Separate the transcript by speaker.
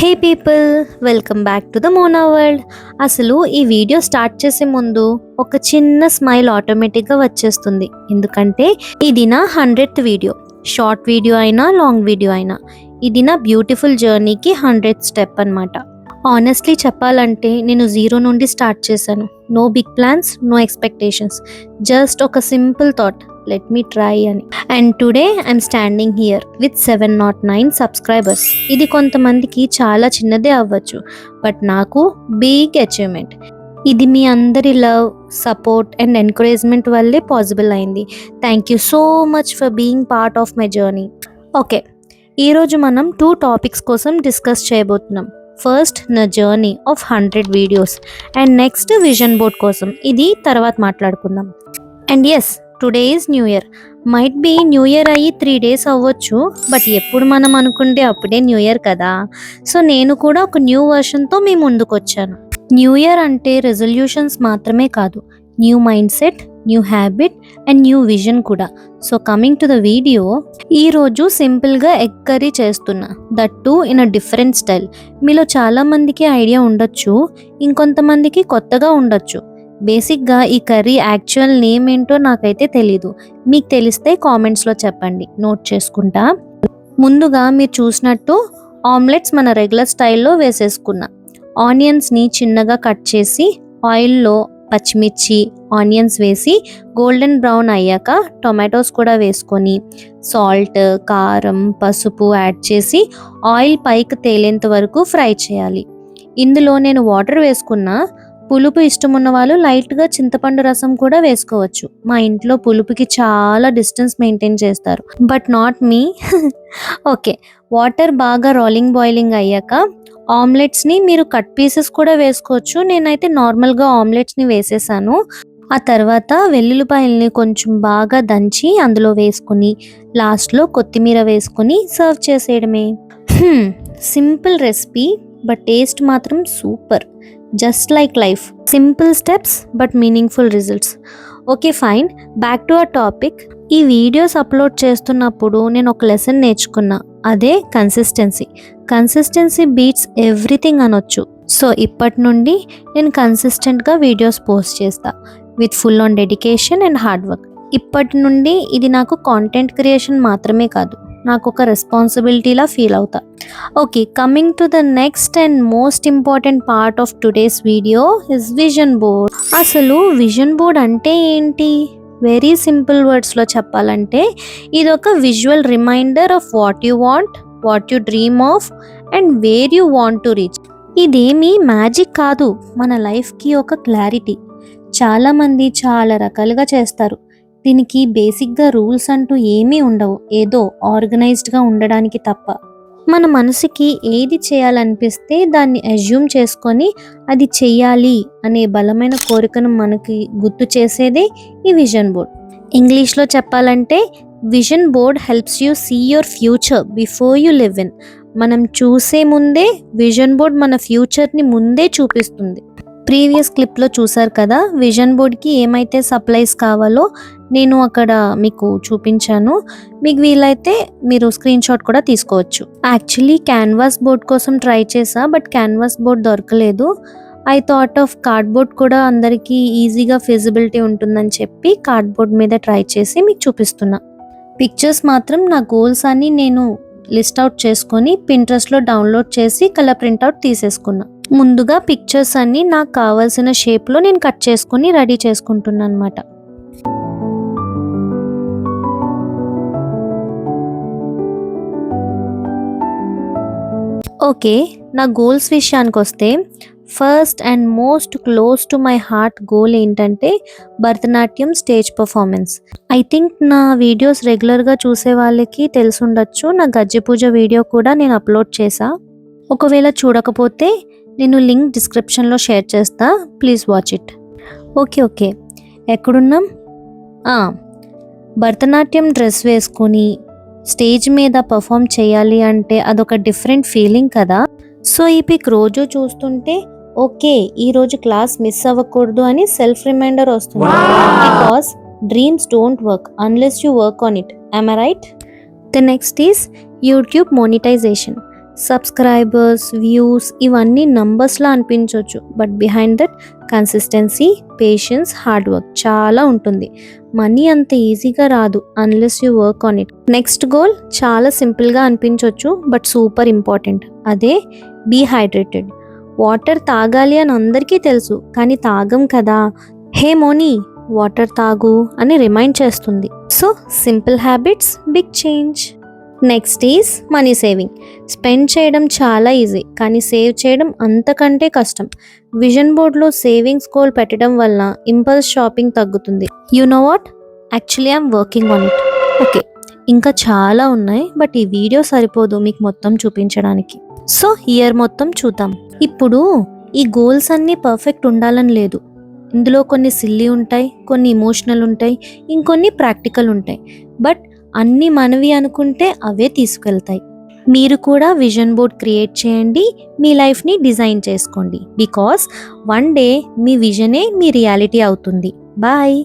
Speaker 1: Hey people, welcome back to the Mona world. అసలు ఈ video start చేసే ముందు ఒక చిన్న స్మైల్ ఆటోమేటిక్గా వచ్చేస్తుంది. ఎందుకంటే ఇది నా 100th వీడియో. షార్ట్ వీడియో అయినా లాంగ్ వీడియో అయినా ఇది నా బ్యూటిఫుల్ జర్నీకి 100th స్టెప్ అనమాట. ఆనెస్ట్లీ చెప్పాలంటే నేను జీరో నుండి స్టార్ట్ చేశాను. No big plans, no expectations, just ఒక simple thought, let me try అని. And today I'm standing here with 709 subscribers. ఇది కొంతమందికి చాలా చిన్నదే అవ్వచ్చు, బట్ నాకు బిగ్ అచీవ్మెంట్. ఇది మీ అందరి లవ్, సపోర్ట్ అండ్ ఎంకరేజ్మెంట్ వల్లే పాసిబుల్ అయింది. Thank you so much for being part of my journey. Okay, ఈరోజు మనం 2 టాపిక్స్ కోసం డిస్కస్ చేయబోతున్నాం. ఫస్ట్ నా journey of 100 videos and next vision board కోసం. ఇది తర్వాత మాట్లాడుకుందాం. And yes, today is new year. Might be new year అయ్యి 3 days అవ్వచ్చు, బట్ ఎప్పుడు మనం అనుకుంటే అప్పుడే న్యూ ఇయర్ కదా. సో నేను కూడా ఒక న్యూ వర్షన్తో మీ ముందుకు వచ్చాను. న్యూ ఇయర్ అంటే రెజల్యూషన్స్ మాత్రమే కాదు, new mind set, new habit and new vision కూడా. So coming to the video, ఈరోజు సింపుల్గా ఎగ్ కర్రీ చేస్తున్నా, that too in a different style. మీలో చాలామందికి ఐడియా ఉండొచ్చు, ఇంకొంతమందికి కొత్తగా ఉండొచ్చు. బేసిక్గా ఈ కర్రీ యాక్చువల్ నేమ్ ఏంటో నాకైతే తెలీదు. మీకు తెలిస్తే కామెంట్స్లో చెప్పండి, నోట్ చేసుకుంటా. ముందుగా మీరు చూసినట్టు ఆమ్లెట్స్ మన రెగ్యులర్ స్టైల్లో వేసేసుకున్నా. ఆనియన్స్ని చిన్నగా కట్ చేసి ఆయిల్లో పచ్చిమిర్చి, ఆనియన్స్ వేసి గోల్డెన్ బ్రౌన్ అయ్యాక టొమాటోస్ కూడా వేసుకొని సాల్ట్, కారం, పసుపు యాడ్ చేసి ఆయిల్ పైకి తేలేంత వరకు ఫ్రై చేయాలి. ఇందులో నేను వాటర్ వేసుకున్నా. పులుపు ఇష్టం ఉన్న వాళ్ళు లైట్గా చింతపండు రసం కూడా వేసుకోవచ్చు. మా ఇంట్లో పులుపుకి చాలా డిస్టెన్స్ మెయింటైన్ చేస్తారు, but not me. Okay, water బాగా బాయిలింగ్ అయ్యాక ఆమ్లెట్స్ని మీరు కట్ పీసెస్ కూడా వేసుకోవచ్చు. నేనైతే నార్మల్గా ఆమ్లెట్స్ని వేసేసాను. ఆ తర్వాత వెల్లుల్లిపాయల్ని కొంచెం బాగా దంచి అందులో వేసుకుని లాస్ట్లో కొత్తిమీర వేసుకుని సర్వ్ చేసేయడమే. సింపుల్ రెసిపీ, బట్ టేస్ట్ మాత్రం super. Just like life, simple steps but meaningful results. Okay fine, back to our topic. ఈ వీడియోస్ అప్లోడ్ చేస్తున్నప్పుడు నేను ఒక లెసన్ నేర్చుకున్నా, అదే కన్సిస్టెన్సీ బీట్స్ ఎవ్రీథింగ్ అనొచ్చు. సో ఇప్పటి నుండి నేను కన్సిస్టెంట్గా వీడియోస్ పోస్ట్ చేస్తా with full on dedication and hard work. ఇప్పటి నుండి ఇది నాకు కాంటెంట్ క్రియేషన్ మాత్రమే కాదు, నాకు ఒక రెస్పాన్సిబిలిటీలా ఫీల్ అవుతా. Okay, coming to the next and most important part of today's video is vision board. అసలు విజన్ బోర్డ్ అంటే ఏంటి? వెరీ సింపుల్ వర్డ్స్లో చెప్పాలంటే ఇది ఒక visual reminder of what you want, what you dream of and where you want to reach. ఇదేమీ magic కాదు, మన లైఫ్కి ఒక క్లారిటీ. చాలామంది చాలా రకాలుగా చేస్తారు. దీనికి బేసిక్గా రూల్స్ అంటూ ఏమీ ఉండవు, ఏదో ఆర్గనైజ్డ్గా ఉండడానికి తప్ప. మన మనసుకి ఏది చేయాలనిపిస్తే దాన్ని అజ్యూమ్ చేసుకొని అది చెయ్యాలి అనే బలమైన కోరికను మనకి గుర్తు చేసేదే ఈ విజన్ బోర్డ్. ఇంగ్లీష్లో చెప్పాలంటే vision board helps you see your future before you live in. మనం చూసే ముందే విజన్ బోర్డ్ మన ఫ్యూచర్ని ముందే చూపిస్తుంది. ప్రీవియస్ క్లిప్లో చూసారు కదా, విజన్ బోర్డ్కి ఏమైతే సప్లైస్ కావాలో నేను అక్కడ మీకు చూపించాను. మీకు వీలైతే మీరు స్క్రీన్ షాట్ కూడా తీసుకోవచ్చు. యాక్చువల్లీ క్యాన్వాస్ బోర్డ్ కోసం ట్రై చేసా, బట్ క్యాన్వాస్ బోర్డ్ దొరకలేదు. ఐ థాట్ ఆఫ్ కార్డ్బోర్డ్ కూడా అందరికీ ఈజీగా ఫిజిబిలిటీ ఉంటుందని చెప్పి కార్డ్బోర్డ్ మీద ట్రై చేసి మీకు చూపిస్తున్నా. పిక్చర్స్ మాత్రం నా గోల్స్ అని నేను లిస్ట్ అవుట్ చేసుకొని పింట్రెస్ట్లో డౌన్లోడ్ చేసి కలర్ ప్రింట్అవుట్ తీసేసుకున్నా. ముందుగా పిక్చర్స్ అన్నీ నాకు కావాల్సిన షేప్లో నేను కట్ చేసుకుని రెడీ చేసుకుంటున్నాను అనమాట. ఓకే, నా గోల్స్ విషయానికి వస్తే first and most close to my heart goal ఏంటంటే Bharatanatyam stage performance. I think నా వీడియోస్ రెగ్యులర్గా చూసే వాళ్ళకి తెలిసి ఉండొచ్చు, నా గజ్జె పూజ వీడియో కూడా నేను అప్లోడ్ చేసా. ఒకవేళ చూడకపోతే నేను లింక్ డిస్క్రిప్షన్లో షేర్ చేస్తా, ప్లీజ్ వాచ్ ఇట్. ఓకే, ఎక్కడున్నాం? భరతనాట్యం డ్రెస్ వేసుకొని స్టేజ్ మీద పర్ఫామ్ చేయాలి అంటే అదొక డిఫరెంట్ ఫీలింగ్ కదా. సో ఈ పిక్ రోజు చూస్తుంటే ఓకే, ఈరోజు క్లాస్ మిస్ అవ్వకూడదు అని సెల్ఫ్ రిమైండర్ వస్తుంది. Because dreams don't work unless you work on it. Am I right? The next is YouTube monetization. Subscribers, views ఇవన్నీ నంబర్స్లా అనిపించవచ్చు, but behind that consistency, patience, hard work చాలా ఉంటుంది. Money అంత ఈజీగా రాదు unless you work on it. Next goal చాలా సింపుల్గా అనిపించవచ్చు, బట్ సూపర్ ఇంపార్టెంట్. అదే బీ హైడ్రేటెడ్. వాటర్ తాగాలి అని అందరికీ తెలుసు, కానీ తాగం కదా. హే మోనీ, వాటర్ తాగు అని రిమైండ్ చేస్తుంది. So simple habits, big change. Next is money saving. Spend చేయడం చాలా ఈజీ, కానీ సేవ్ చేయడం అంతకంటే కష్టం. విజన్ బోర్డ్లో సేవింగ్స్ గోల్ పెట్టడం వల్ల ఇంపల్స్ షాపింగ్ తగ్గుతుంది. You know what, actually I'm working on it. Okay, ఇంకా చాలా ఉన్నాయి, బట్ ఈ వీడియో సరిపోదు మీకు మొత్తం చూపించడానికి. సో ఇయర్ మొత్తం చూద్దాం. ఇప్పుడు ఈ గోల్స్ అన్నీ పర్ఫెక్ట్ ఉండాలని లేదు. ఇందులో కొన్ని సిల్లీ ఉంటాయి, కొన్ని ఇమోషనల్ ఉంటాయి, ఇంకొన్ని ప్రాక్టికల్ ఉంటాయి. బట్ అన్నీ మనవి అనుకుంటే అవే తీసుకెళ్తాయి. మీరు కూడా విజన్ బోర్డ్ క్రియేట్ చేయండి, మీ లైఫ్ని డిజైన్ చేసుకోండి. బికాస్ వన్ డే మీ విజనే మీ రియాలిటీ అవుతుంది. బాయ్.